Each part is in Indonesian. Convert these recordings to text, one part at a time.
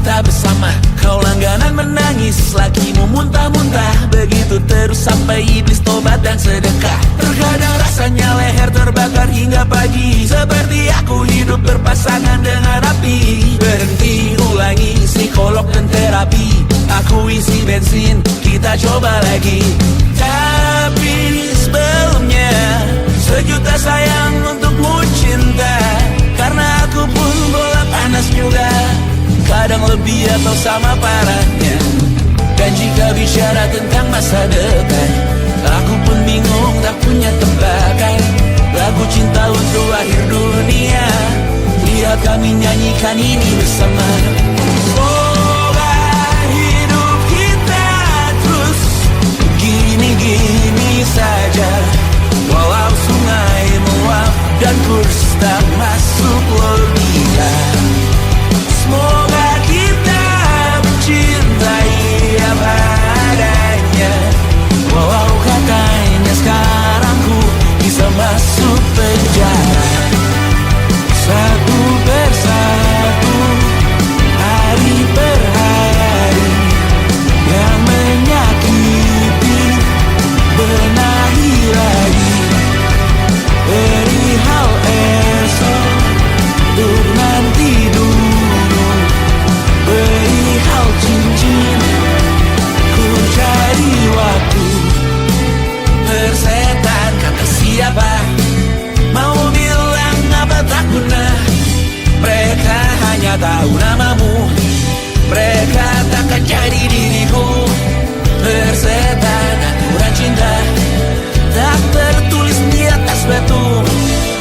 kita bersama. Kau langganan menangis, lakimu muntah-muntah. Begitu terus sampai iblis tobat dan sedekah. Terkadang rasanya leher terbakar hingga pagi, seperti aku hidup berpasangan dengan api. Berhenti, ulangi psikolog dan terapi. Aku isi bensin, kita coba lagi. Tapi sebelumnya, sejuta sayang untukmu cinta. Karena aku pun bola panas juga, kadang lebih atau sama parahnya. Dan jika bicara tentang masa depan, aku pun bingung tak punya tebakan. Lagu cinta untuk akhir dunia, lihat kami nyanyikan ini bersama. Semoga hidup kita terus gini-gini saja. Walau sungai meluap dan kurs tak masuk logika. Semoga kita mencintai apa adanya. Walau katanya sekarang ku bisa masuk penjara. Satu persatu, hari per hari, yang menyakiti benahi lagi. Perihal esok, untuk nanti dulu. Perihal cincin, ku cari waktu. Persetan kata siapa, mau bilang apa tak guna. Mereka hanya tahu namamu, mereka takkan jadi diriku. Persetan aturan cinta, tak tertulis di atas batu.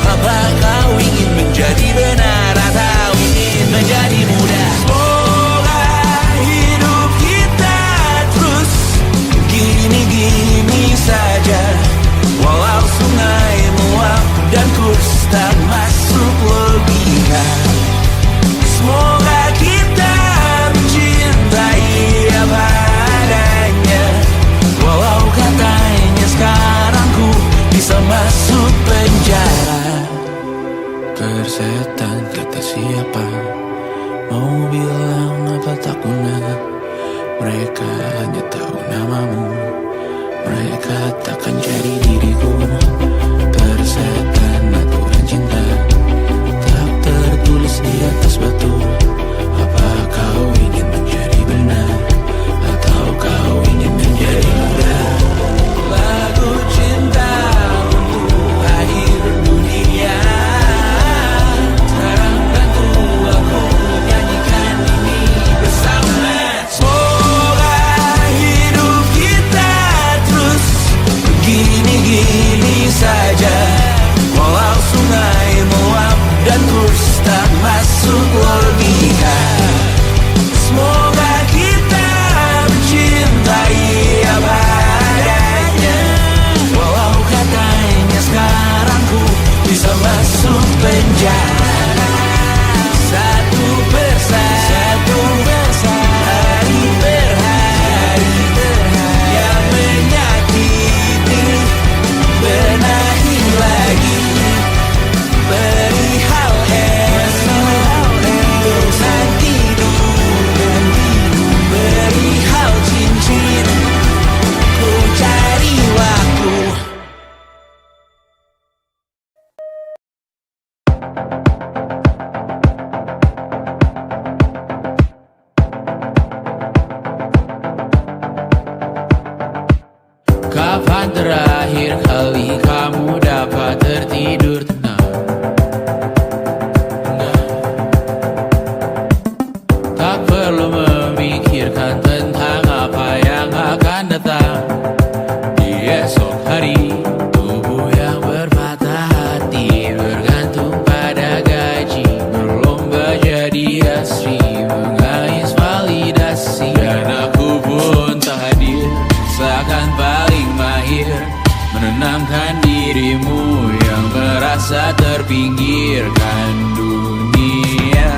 Apa kau ingin menjadi benar atau ingin menjadi muda? Semoga hidup kita terus gini-gini saja. Walau sungai meluap dan kurs tak masuk logika. Semoga kita mencintai apa adanya. Walau katanya sekarang ku bisa masuk penjara. Persetan kata siapa, mau bilang apa tak guna. Mereka hanya tahu namamu, mereka takkan jadi diriku. Persetan aturan cinta, tak tertulis di atas batu. Apa kau ingin menjadi benar atau kau ingin menjadi muda? Lagu cinta untuk akhir dunia, sekarang bantu aku nyanyikan ini bersama. Semoga hidup kita terus gini-gini saja. Walau sungai meluap dan kurs tak masuk logika. Semoga kita mencintai apa adanya. Walau katanya sekarang ku bisa masuk penjara. Satu persatu, hari per hari, yang menyakiti benahi lagi. Perihal esok, untuk nanti dulu. Perihal cincin, ku cari waktu. Kapan terakhir kali kamu dapat tertidur tenang? Tak perlu memikirkan tentang apa yang akan datang di esok hari. Tubuh yang berpatah hati bergantung pada gaji, berlomba jadi asri, mengais validasi. Dan aku pun tak hadir, seakan paling mahir menenangkan dirimu yang merasa terpinggirkan dunia.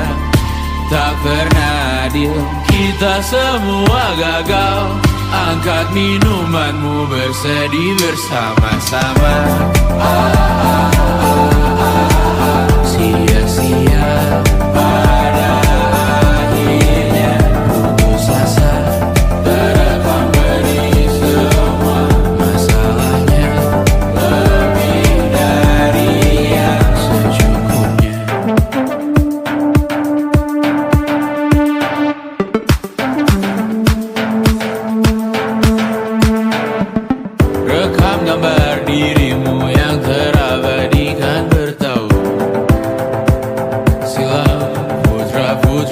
Tak pernah adil, kita semua gagal. Angkat minumanmu, bersedih bersama-sama. Sia-sia pada akhirnya.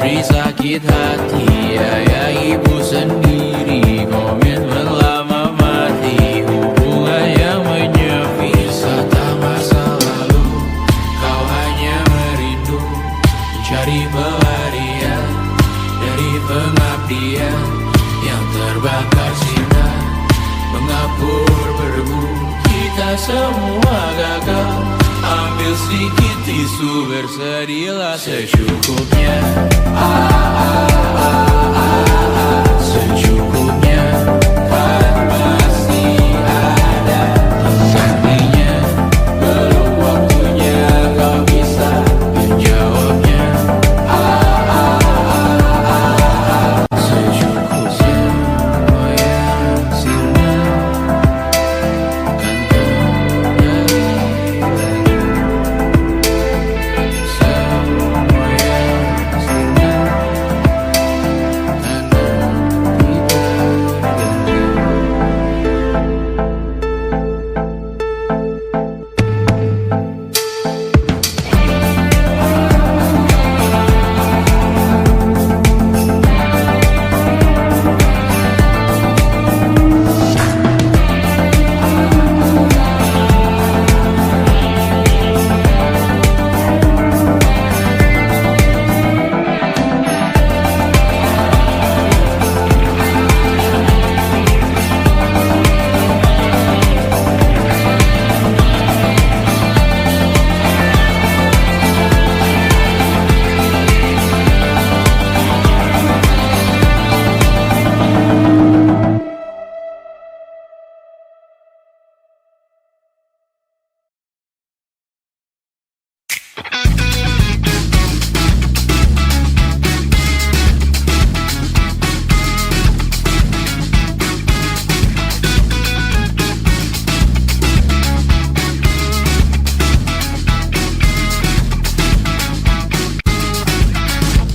Istri sakit hati, ayah ibu sendiri, komen lama mati, hubungan yang menyepi. Wisata masa lalu, kau hanya merindu, mencari pelarian dari pengabdian yang terbakar sinar, mengapur berbu. Kita semua gagal, ambil sedikit tisu, bersedihlah secukupnya. Secukupnya, kan masih ada hentinya. Belum waktunya kau bisa menjawabnya. Secukupnya, oh ya sinar, kan kembali lagi. Semua yang sinar,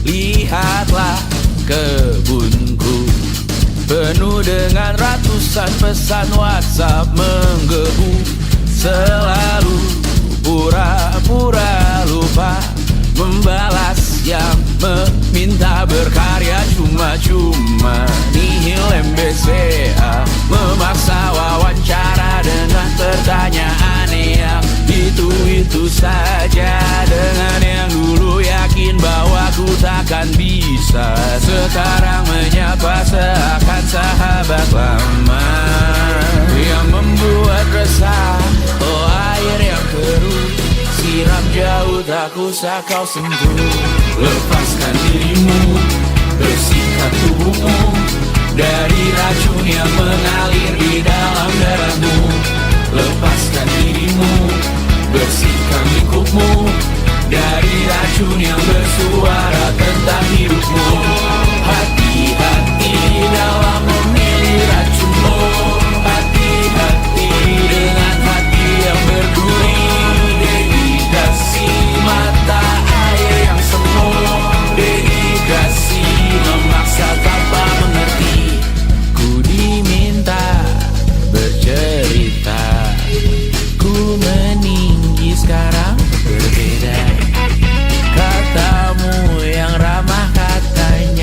lihatlah kebunku, penuh dengan ratusan pesan WhatsApp menggebu. Selalu pura-pura lupa membalas yang meminta berkarya cuma-cuma. Nihil MBCA, memaksa wawancara dengan pertanyaan yang itu saja. Dengan yang dulu yakin bahwa ku takkan bisa, sekarang menyapa seakan sahabat lama. Yang membuat resah, oh air yang keruh, siram jauh tak usah kau sentuh. Lepaskan dirimu, bersihkan tubuhmu dari racun yang mengalir di dalam darahmu. Lepaskan dirimu, bersihkan lingkupmu dari racun yang bersuara tentang hidupmu. Hati-hati dalam memilih racunmu, hati-hati dengan hati yang berduri. Dehidrasi, mata air yang semu, dehidrasi memaksa tanpa mengerti. Ku diminta bercerita, ku meninggi sekarang berbeda. Katamu yang ramah katanya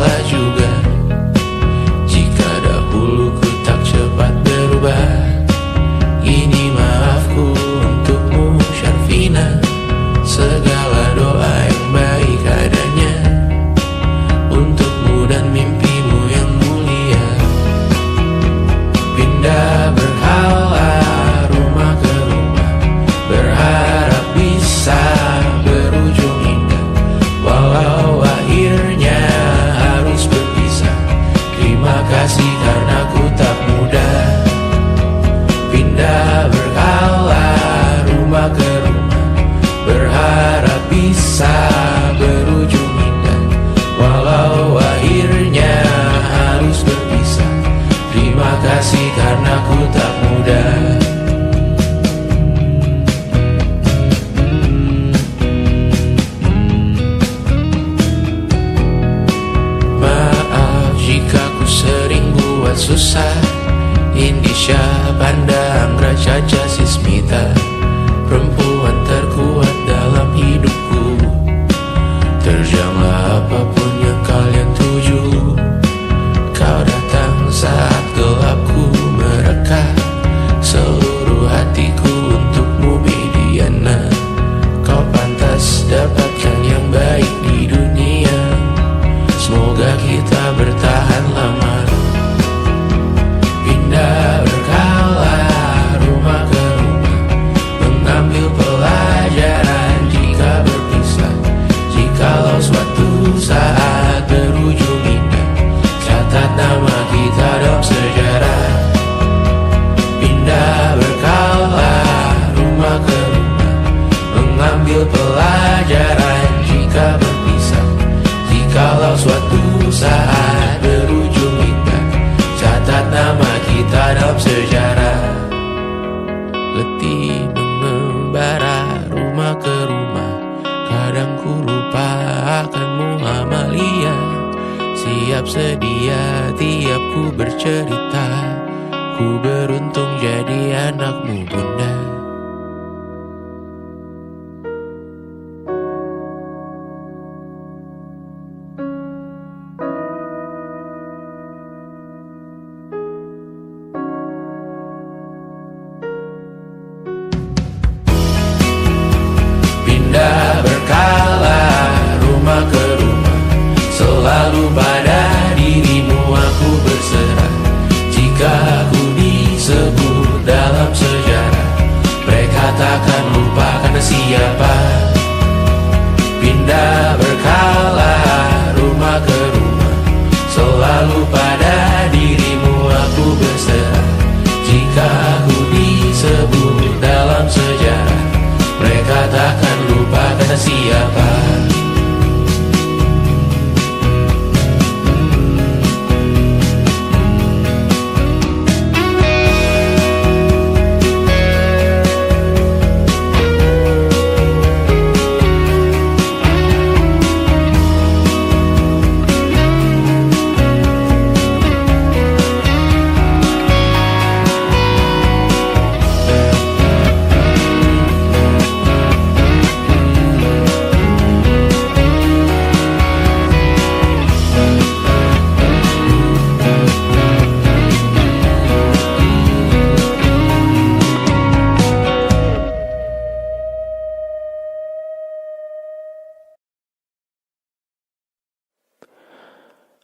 salah juga jika dahulu ku tak cepat berubah. Ini maafku untukmu Syarfina, segala doa yang baik adanya untukmu dan mimpimu yang mulia. Pindah berhala rumah ke rumah, berharap bisa berujung indah, walau akhirnya harus berpisah. Terima kasih karena ku tak mudah. Pindah berhala rumah ke rumah, berharap bisa berujung indah, walau akhirnya harus berpisah. Terima kasih karena ku tak mudah. Maaf jika ku sering buat susah. Indisha pandang Raja Jasismita, perempuan terkuat dalam hidupku. Terjanglah apapun yang kalian tuju. Kau datang saat gelapku mereka, seluruh hatiku untukmu Mediana. Kau pantas dapatkan yang baik di dunia, semoga kita bertahan lama. Pindah berkala rumah ke rumah, mengambil pelajaran jika berpisah. Jikalau suatu saat berujung indah, catat nama kita dalam sejarah. Pindah berkala rumah ke rumah, mengambil pelajaran jika berpisah. Jikalau suatu saat berujung indah, catat nama kita dalam sejarah. Letih mengembara rumah ke rumah, kadang ku lupa akanmu Amalia. Siap sedia tiap ku bercerita, ku beruntung jadi anakmu bunda. Pindah berkala rumah ke rumah, selalu pada dirimu aku berserah. Jika aku disebut dalam sejarah, mereka takkan lupa karena siapa. Pindah berkala rumah ke rumah, selalu pada dirimu aku berserah. Jika aku disebut dalam sejarah, mereka takkan lupa kata siapa.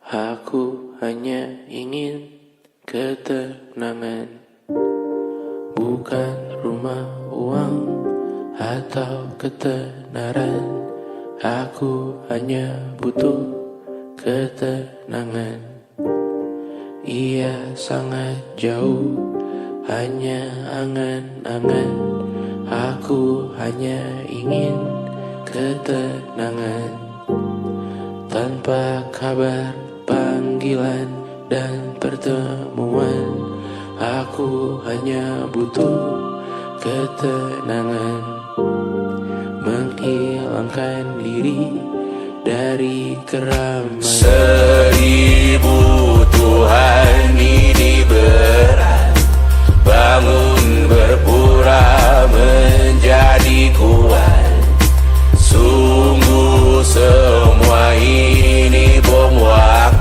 Aku hanya ingin ketenangan, bukan rumah, uang, atau ketenaran. Aku hanya butuh ketenangan. Ia sangat jauh, hanya angan-angan. Aku hanya ingin ketenangan. Tanpa kabar, panggilan, dan pertemuan, aku hanya butuh ketenangan. Menghilangkan diri dari keramaian. 1000 Tuhan ini berat, bangun berpura menjadi kuat. Sungguh semua ini bom waktu.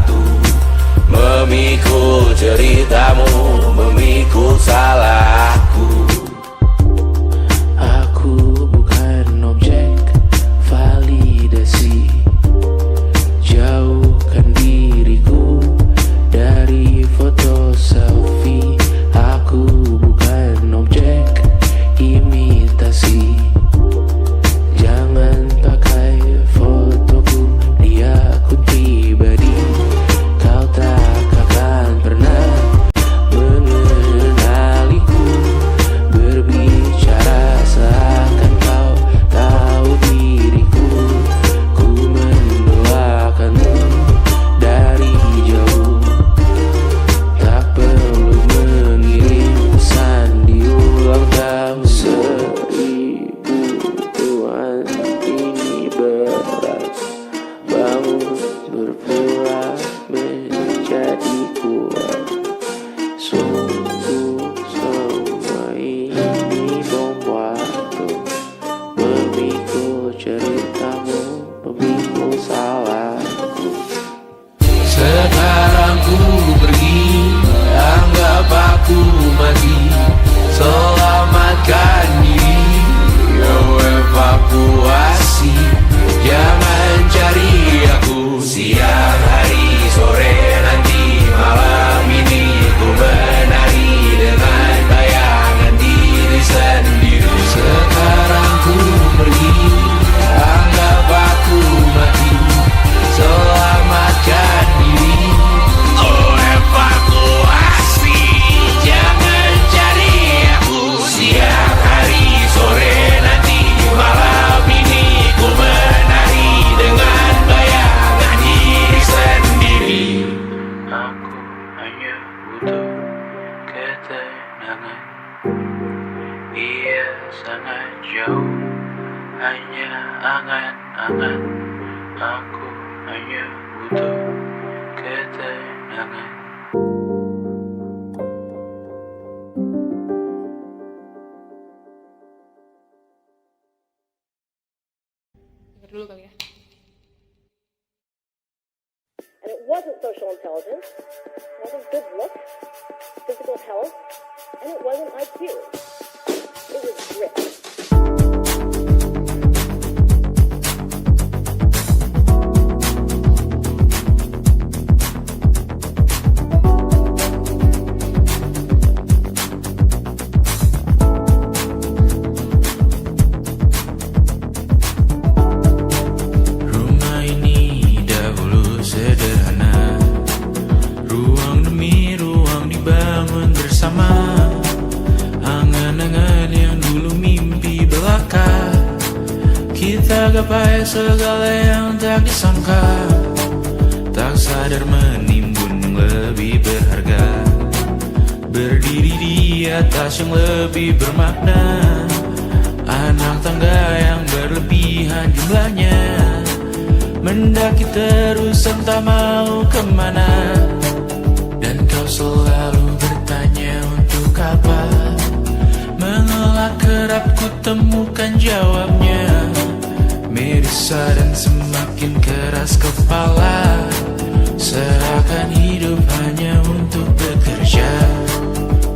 hanya angan-angan. Aku hanya butuh ketenangan. Dengar dulu kali ya. And it wasn't social intelligence, it wasn't good looks, physical health, and it wasn't IQ. It was grit. Rumah ini dahulu sederhana, ruang demi ruang dibangun bersama. Angan-angan yang dulu mimpi belaka, kita gapai segala yang tak disangka. Tak sadar menimbun yang lebih berharga, berdiri di atas yang lebih bermakna. Anak tangga yang berlebihan jumlahnya, mendaki terus entah mau kemana. Dan kau selalu bertanya untuk apa, mengelak kerap ku temukan jawabnya. Merisa dan semakin keras kepala, seakan hidup hanya untuk bekerja.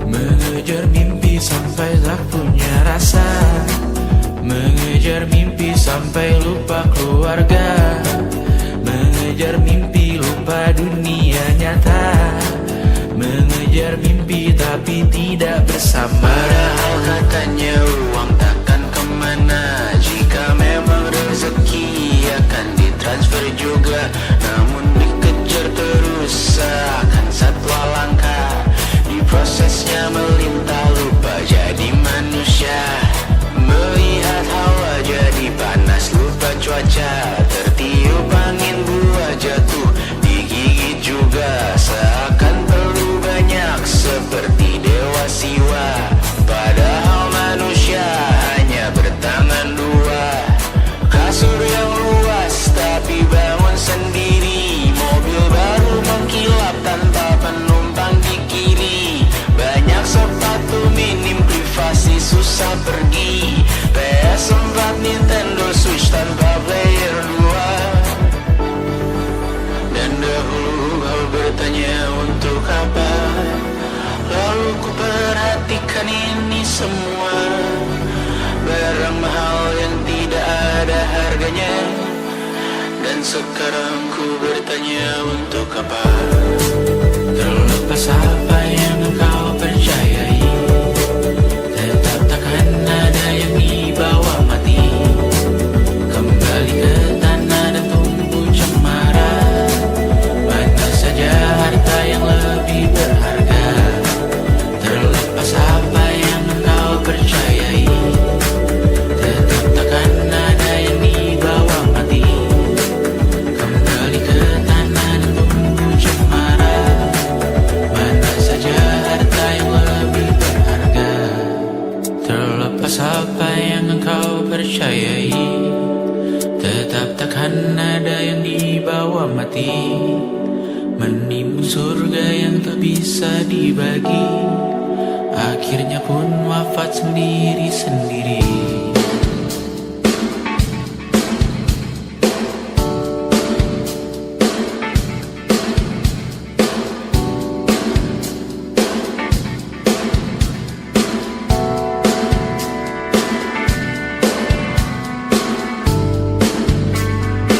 Mengejar mimpi sampai tak punya rasa, mengejar mimpi sampai lupa keluarga, mengejar mimpi lupa dunia nyata, mengejar mimpi tapi tidak bersama. Padahal katanya uang takkan kemana, jika memang rezeki akan ditransfer juga. Namun dikejar terus seakan satwa langka, di prosesnya melintah lupa jadi manusia. Melihat hawa jadi panas lupa cuaca, tertiup angin buah jatuh digigit juga. Seakan perlu banyak seperti dewa siwa, padahal manusia hanya bertangan dua. Kasur yang luas tapi bangun sendiri, mobil baru mengkilap tanpa penumpang di kiri. Banyak sepatu minim privasi susah pergi, PS4 Nintendo Switch tanpa player 2. Dan dahulu kau bertanya untuk apa, lalu ku perhatikan ini semua. Barang mahal yang tidak ada harganya, dan sekarang ku bertanya untuk apa. Terlepas apa yang engkau percayai, tetap takkan ada yang dibawa mati. Kembali ke tanah dan tumbuh cemara, mana saja harta yang lebih berharga. Terlepas apa yang engkau percayai, tetap takkan ada yang dibawa mati. Kembali ke tanah dan tumbuh cemara, mana saja harta yang lebih berharga. Terlepas apa yang engkau percayai, tetap takkan ada yang dibawa mati. Menimbun surga yang tak bisa dibagi, akhirnya pun wafat sendiri-sendiri.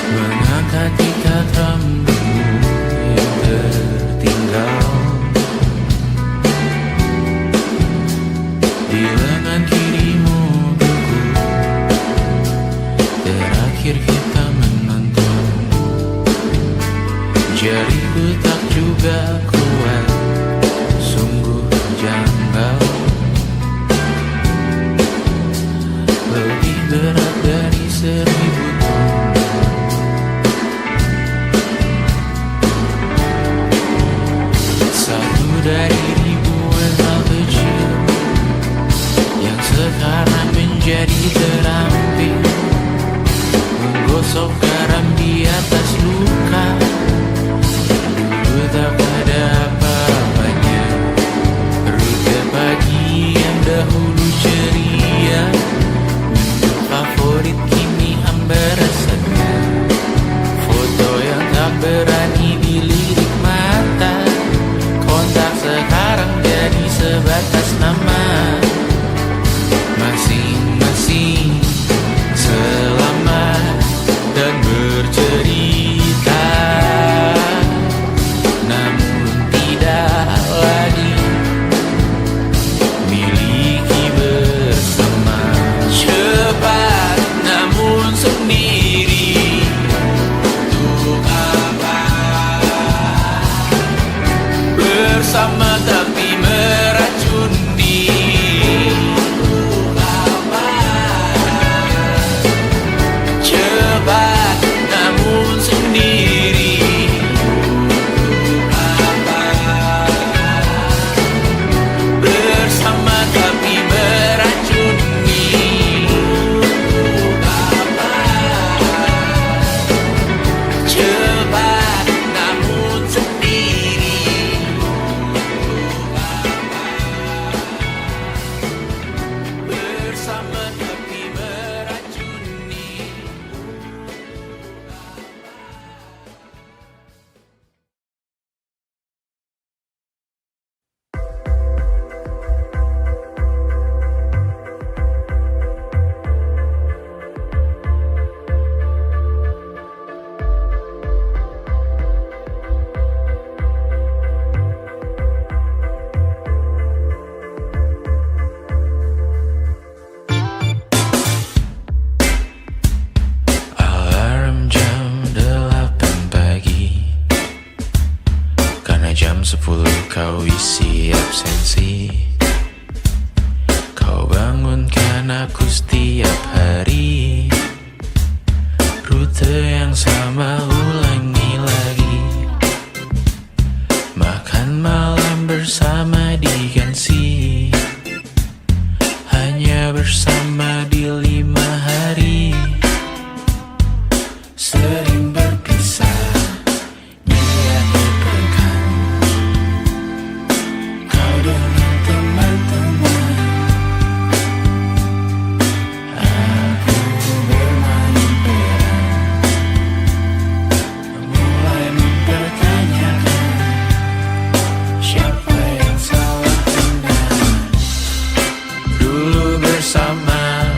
Mengangkat ikat rambutmu yang tertinggal di lengan kirimu buku. Terakhir kita menonton, jariku tak juga kuat, sungguh janggal. Lebih berat dari 1000 ton. Satu dari ribuan hal kecil yang sekarang menjadi terampil. Kau isi absensi, kau bangunkan aku setiap hari. Rute yang sama ulangi lagi. Makan malam bersama di Gansi, hanya bersama di 5 hari. Sering berpisah di akhir pekan, kau dengan teman-teman, aku bermain peran, mulai mempertanyakan siapa yang salah tenang. Dulu bersama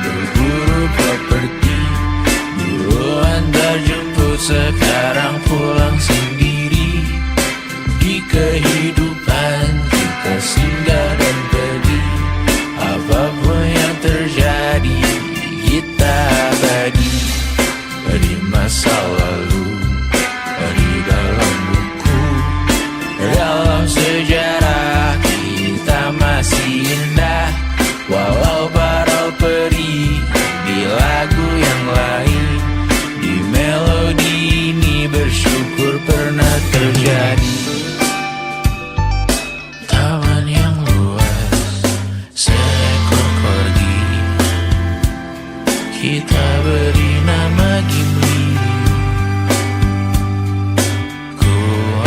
berburu properti, dulu antar jemput, sekarang pulang sendiri. Di kehidupan kita singgah dan pergi, apapun yang terjadi kita abadi. Di masa lalu, di dalam buku, dalam sejarah kita masih indah. Walau para peri di lagu yang lain, di melodi ini bersyukur pernah terjadi. Taman yang luas, seekor corgi, kita beri nama Gimli. Ku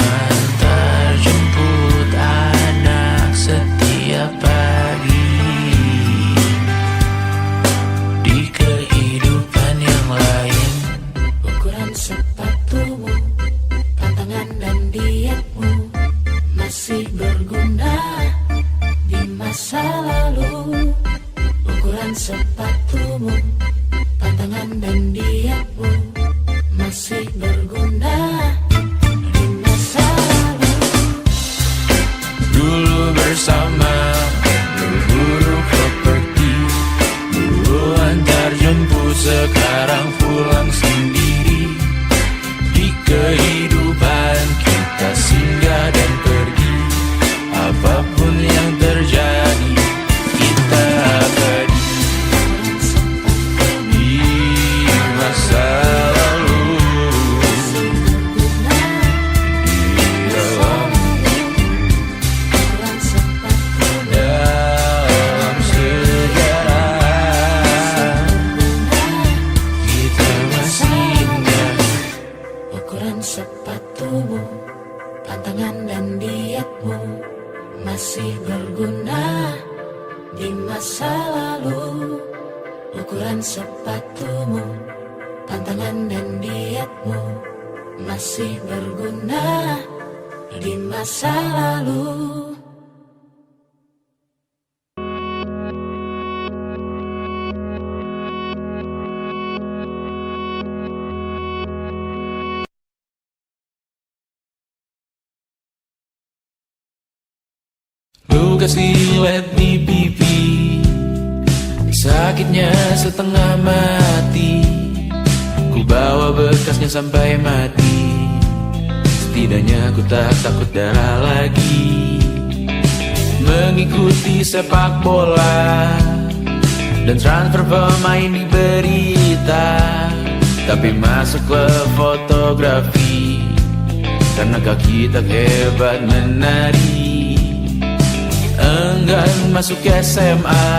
antar jemput anak setiap pagi. Di kehidupan yang lain, ukuran sepatumu, tantangan dan dietmu masih berguna di masa lalu. Ukuran sepatumu, tantangan dan dietmu masih berguna di masa lalu. dulu bersama berburu properti, dulu antar jemput, sekarang pulang sendiri. Di kehidupan kita singgah dan pergi, apapun yang terjadi kita abadi. Di masa lalu, di dalam sejarah kita masih indah. Ukuran sepatumu, tantangan dan dietmu masih berguna di masa lalu. Ukuran sepatumu, tantangan dan dietmu masih berguna di masa lalu. Lu kasih lihat di pipi, sakitnya setengah mati. Ku bawa bekasnya sampai mati, setidaknya ku tak takut darah lagi. Mengikuti sepak bola dan transfer pemain di berita, tapi masuk ke fotografi karena kaki tak hebat menari. Enggan masuk SMA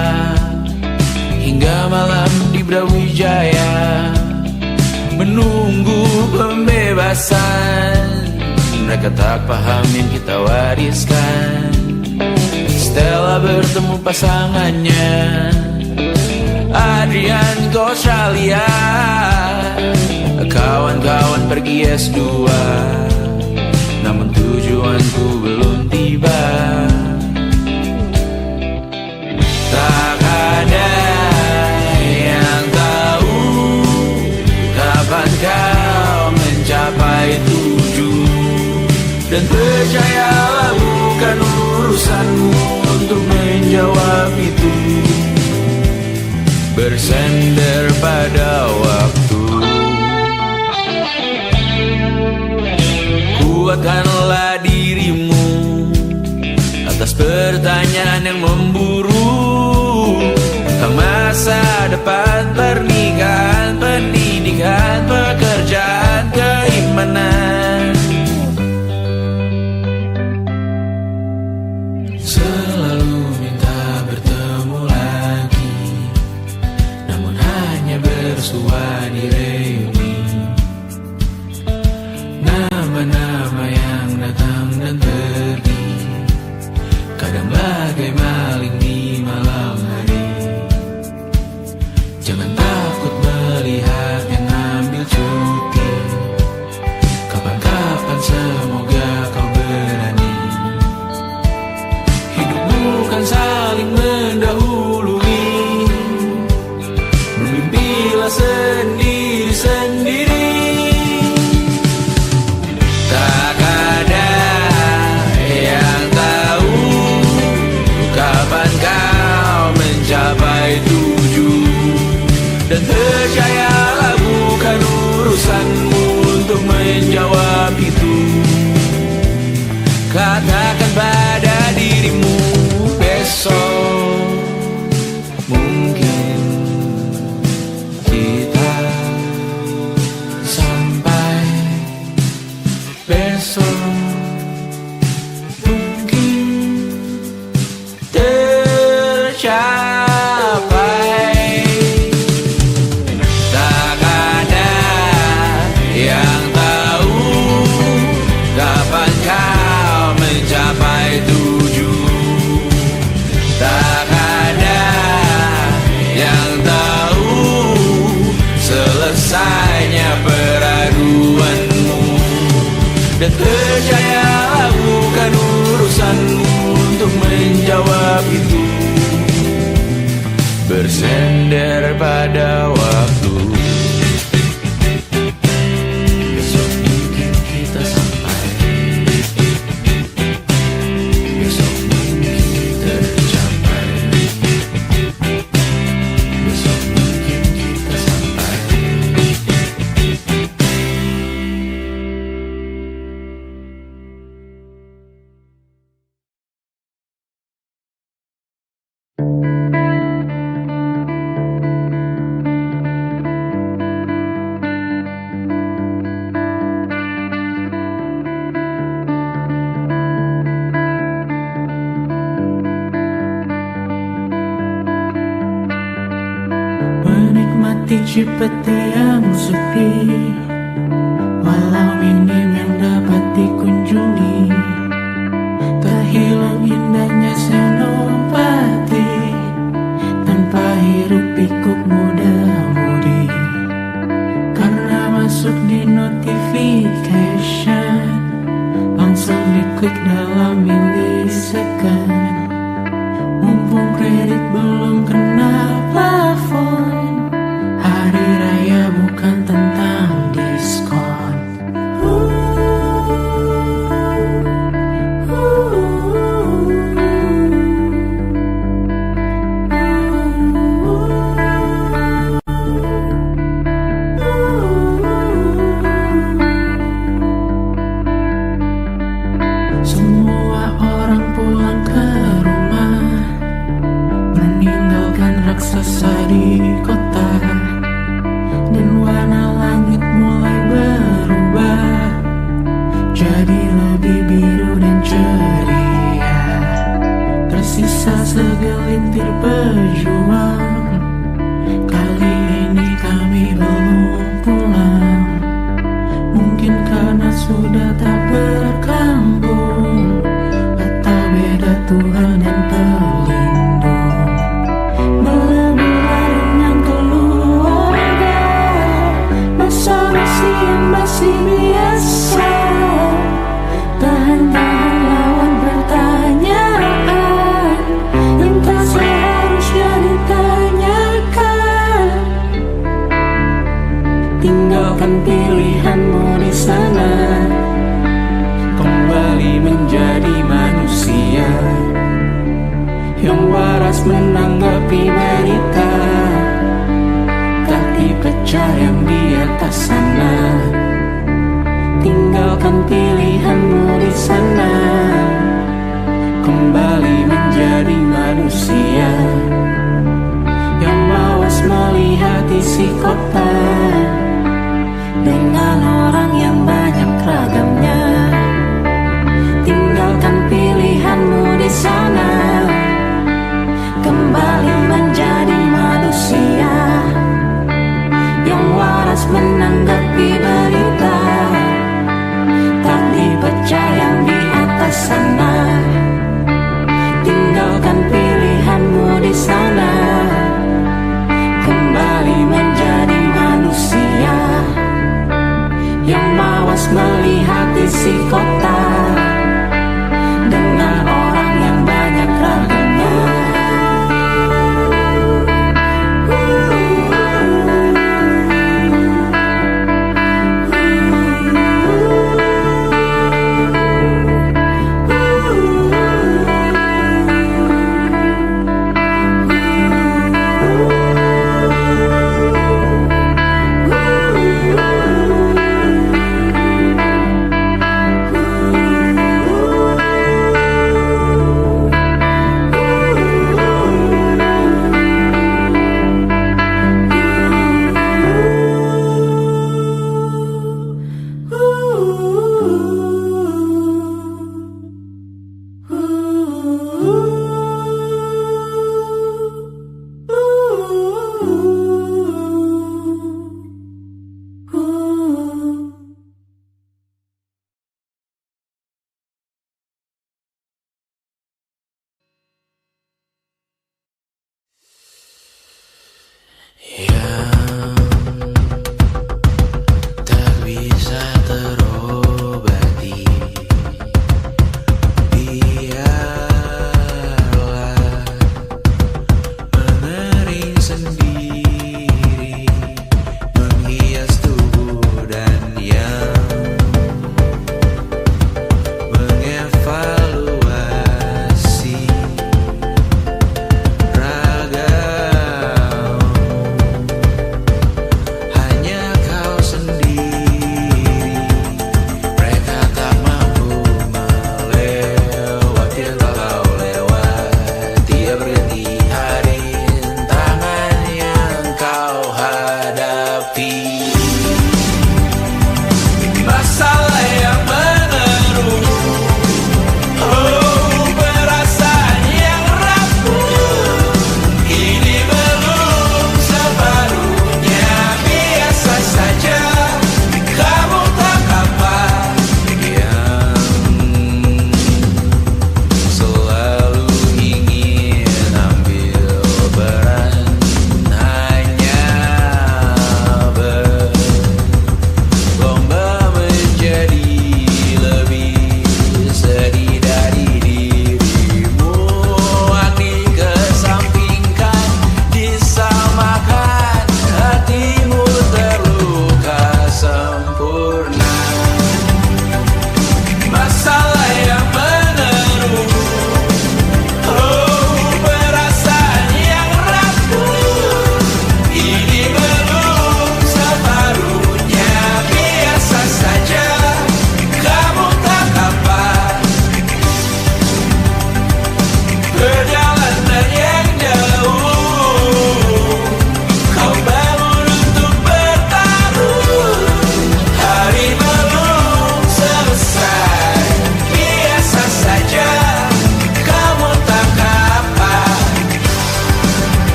hingga malam di Brawijaya, menunggu pembebasan. Mereka tak paham yang kita wariskan. Stella bertemu pasangannya, Adrian ke Australia, kawan-kawan pergi S2, namun tujuanku belum tiba. Tak ada yang tahu kapan kau mencapai tujuh, dan percayalah bukan urusanmu untuk menjawab itu. Bersender pada waktu, kuatkanlah dirimu pendidikan, pekerjaan, keimanan. Selalu minta bertemu lagi, namun hanya bersua di reuni. Nama-nama yang datang dan pergi, kadang bagai maling di malam hari. Jangan takut melihat yang ambil cuti, kapan-kapan semoga kau berani. Hidup bukan saling mendahului, bermimpilah sendiri-sendiri. Tak ada yang tahu kapan kau mencapai tujuh, dan percayalah bukan urusanmu untuk menjawab itu. Katakan pada dirimu besok mungkin kita sampai, besok mungkin tercapai. Tak ada yang tahu kapan kau mencapai tujuh. Tak ada yang tahu selesainya peraduanmu, dan percayalah bukan urusanmu untuk menjawab itu. Bersender pada waktu, besok mungkin kita sampai, besok mungkin tercapai, besok mungkin kita sampai. Menikmati Cipete yang sepi, walau minim yang dapat dikunjungi. Tak hilang indahnya senopati, tanpa hiruk pikuk muda-mudi. Karena masuk di notification, langsung diklik dalam milisecond. Mumpung kredit belum kena plafon, hari raya bukan tentang diskon. Semua orang pulang ke rumah, meninggalkan raksasa di kota, dan warna langit mulai berubah jadi lebih biru dan ceria. Tersisa segelintir pejuang, kali ini kami belum pulang. Mungkin karena sudah tak berkambung, atau beda Tuhan dan pelindung. Belah-belah dengan keluarga, basa-basi yang masih biasa. Tahan-tahan lawan pertanyaan yang tak seharusnya ditanyakan. Tinggalkan pilihanmu di sana, kembali menjadi manusia yang waras menanggapi berita. Kaki pecah yang di atas sana, tinggalkan pilihanmu di sana, kembali menjadi manusia yang mawas melihat isi kota. malas menanggapi berita tak dipercaya di atas sana. Tinggalkan pilihanmu di sana, kembali menjadi manusia yang mawas melihat isi kota dengan orang yang banyak ragamnya.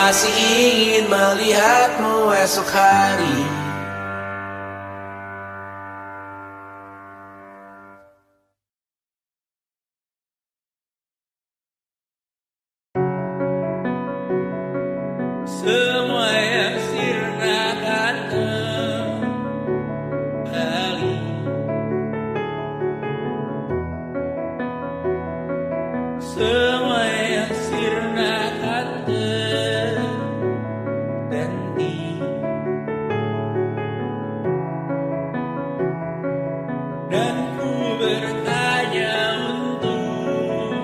masih ingin melihatmu esok hari. Semua yang sirnakan kembali, semua yang sirna akan terganti. Dan ku bertanya untuk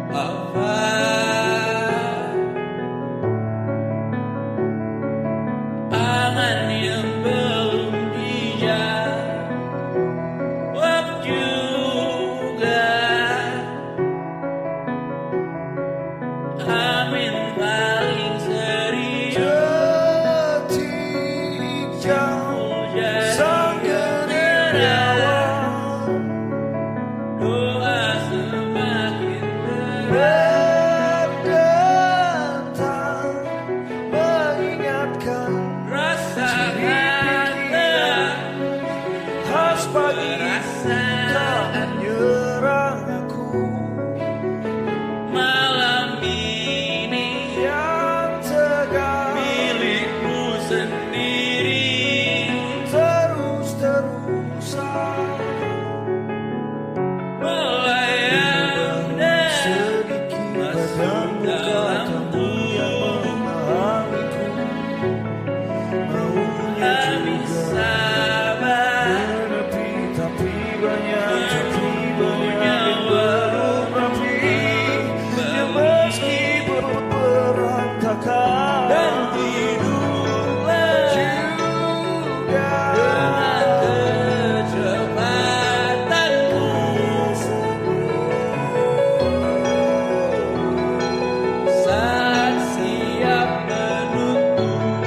apa? Angan yang belum dijawab juga. Amin paling serius. Detik jauh sang generawan, Doa semakin berdentang mengingatkan rasakan khas pagi rasa tak menyerang aku malam ini yang tegar milikmu sendiri. terus-terusan Melayang dan sedikit padamu katamu yang memahamiku maunya kami juga sabar. menepi tapi banyak yang belum rapi yang meski berantakan Dan hiduplah juga kecepatanmu saat siap menutup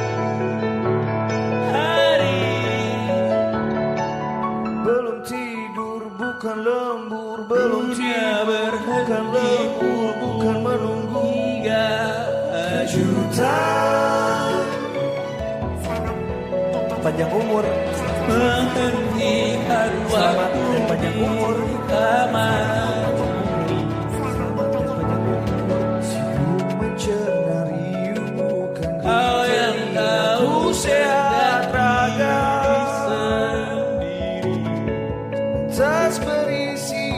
hari. belum tidur bukan lembur belum Dunia tidur bukan lembur bukan menunggu hingga kejutan panjang umur menghentikan selamat dan waktu panjang umur kamar. sibuk mencari bukan Kau yang tahu sehat raga sendiri. tas berisi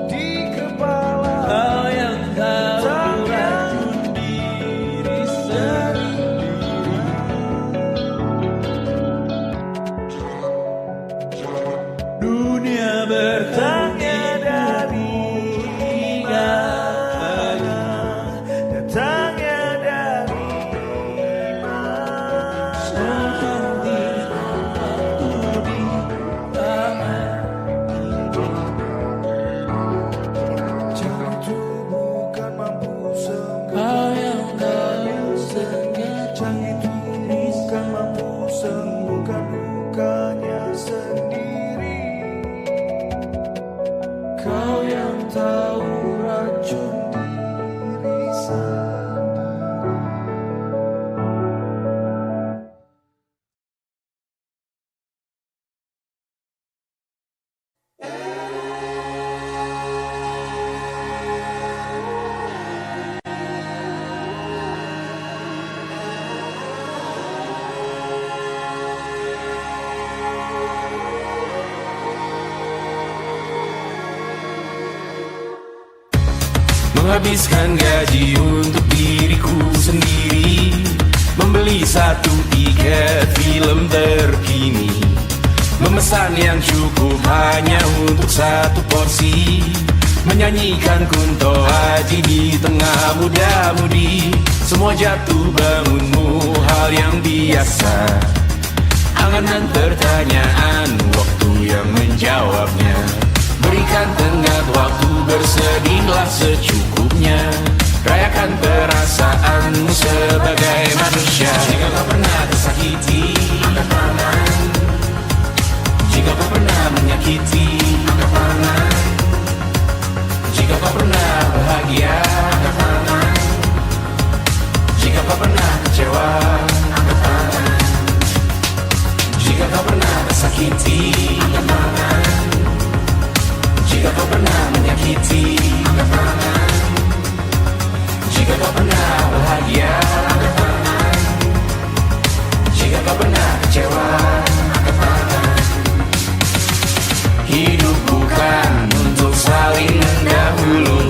di kepala Kau yang tahu Takkan racun diri sendiri. Dunia bertanya dari mana datangnya dari mana jangan bukan mampu sembuh Kau yang tahu sengaja jangan itu bukan mampu sembuhkan lukanya sendiri kau yang tahu racun diri sendiri. Menghabiskan gaji untuk diriku sendiri, membeli satu tiket film terkini, memesan yang cukup hanya untuk satu porsi, menyanyikan kunto haji di tengah muda-mudi. Semua jatuh bangunmu hal yang biasa, angan-angan pertanyaan, waktu yang menjawabnya. Berikan tenggat waktu, bersedihlah secukupnya. Rayakan perasaanmu sebagai manusia. Jika kau pernah tersakiti, angkat tangan. Jika kau pernah menyakiti, angkat tangan. Jika kau pernah bahagia, angkat tangan. Jika kau pernah kecewa, angkat tangan. Jika kau pernah tersakiti, angkat tangan. Jika kau pernah menyakiti, angkat tangan. Jika kau pernah bahagia, angkat tangan. Jika kau pernah kecewa, angkat tangan. Hidup bukan untuk saling mendahului,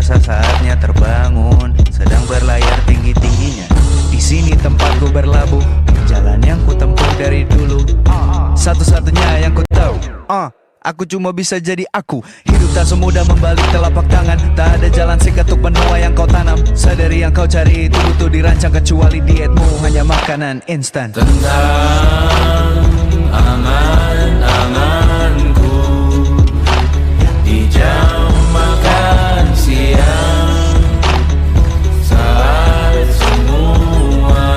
merasa saatnya terbangun, sedang berlayar tinggi-tingginya. Di sini tempatku berlabuh, jalan yang ku tempuh dari dulu. Satu-satunya yang ku tahu, aku cuma bisa jadi aku. Hidup tak semudah membalik telapak tangan. Tak ada jalan siketuk benua yang kau tanam. Sadari yang kau cari itu butuh dirancang. Kecuali dietmu hanya makanan instan. Tentang angan-anganku di jam makan siang, saat semua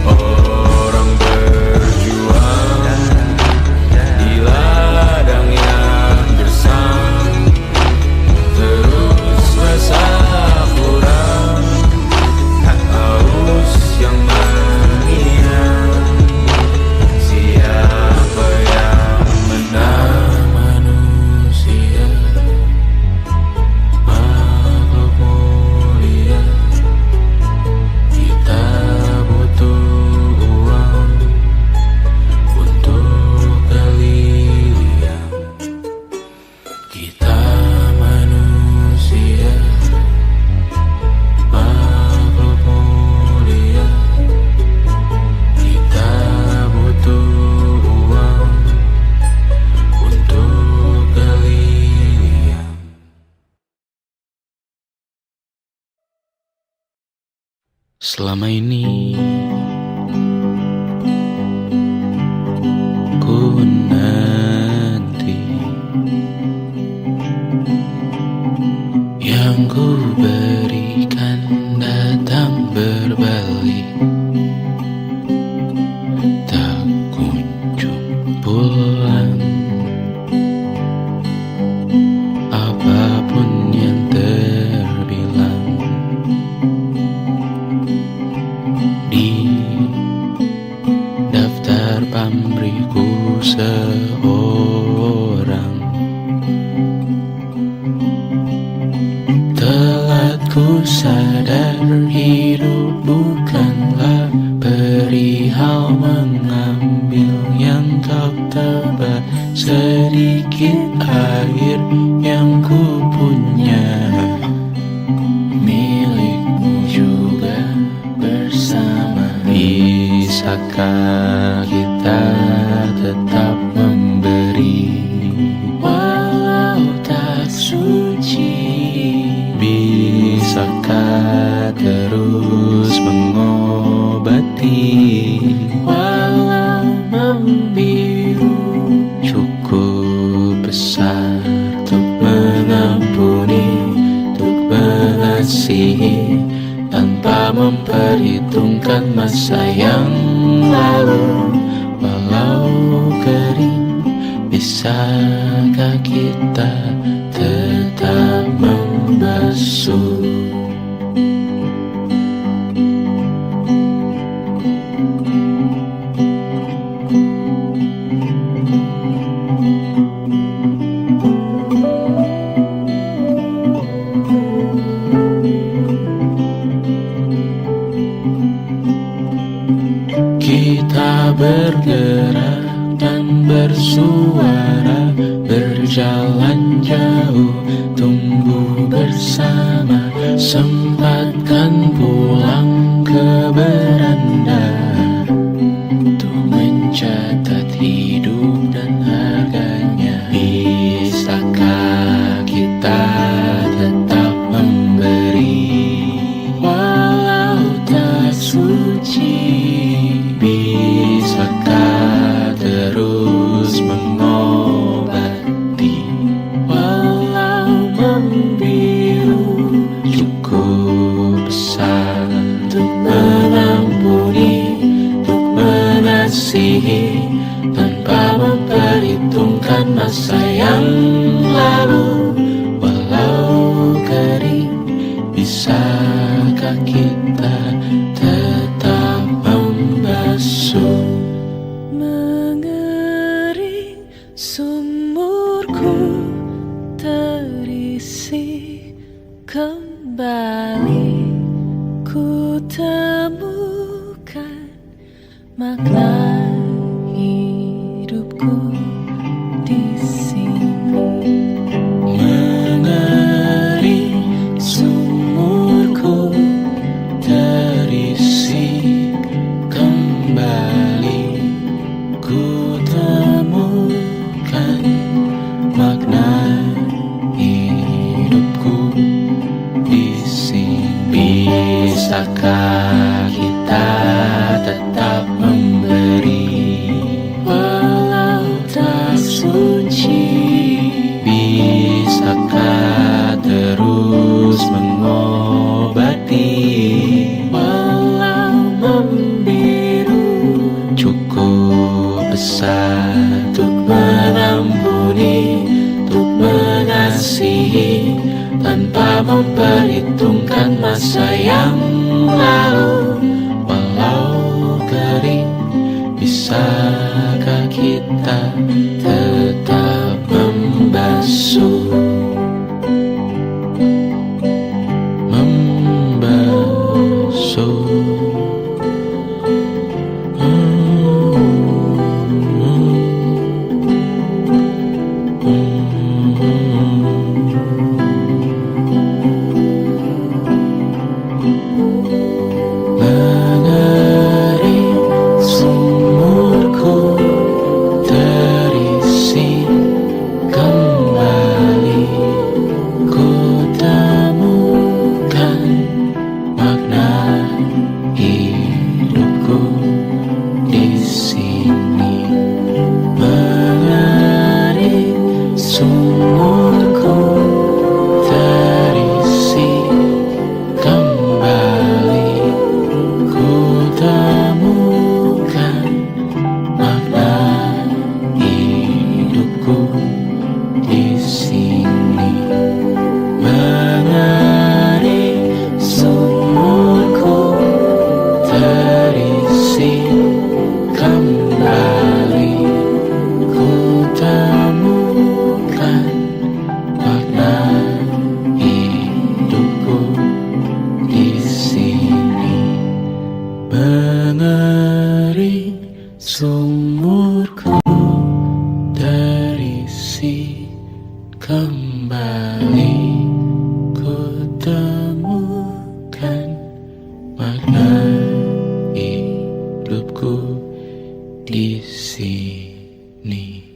orang berjuang di ladang yang gersang, terus rasa kurang, haus yang menghina. Siapa yang menang? Manusia, makhluk mulia. Kita butuh uang untuk keliliang. Kita manusia, makhluk mulia. Kita butuh uang untuk keliliang. Selama ini ku nanti yang ku berikan datang berbalik, tak kunjung pulang. Apapun yang terbilang di daftar pamrihku seorang, telah ku sadar hidup bukanlah perihal mengambil yang kau tebak. Sedikit air yang ku punya milikmu juga bersama. Bisakah kita tetap memberi walau tak suci? Bisakah terus mengobati walau membiru? Cukup besar untuk mengampuni, untuk mengasihi, tanpa memperhitungkan masa yang lalu. Walau kering, bisakah kita tetap membasuh? Kita bergerak dan bersuara, berjalan jauh, tumbuh bersama. Sempatkan pulang ke beranda untuk mencatat hidup dan harganya. Bisakah kita tetap memberi walau tak suci? Bisakah terus mengobati walau membiru? Cukup besar untuk mengampuni, untuk mengasihi, tanpa memperhitungkan masa yang lalu. Walau kering, bisakah kita tetap membasuh? Mengering sumurku terisi kembali, ku temukan makna hidupku di sini. Mengering menemukan makna hidupku di sini. Bisakah kita tetap memberi walau tak suci? Bisakah terus mengobati walau membiru? Cukup besar untuk mengampuni, untuk mengasihi, tanpa memperhitungkan masa yang lalu. Walau kering, bisakah kita tetap membasuh? Mengering sumurku terisi kembali, ku temukan makna hidupku di sini.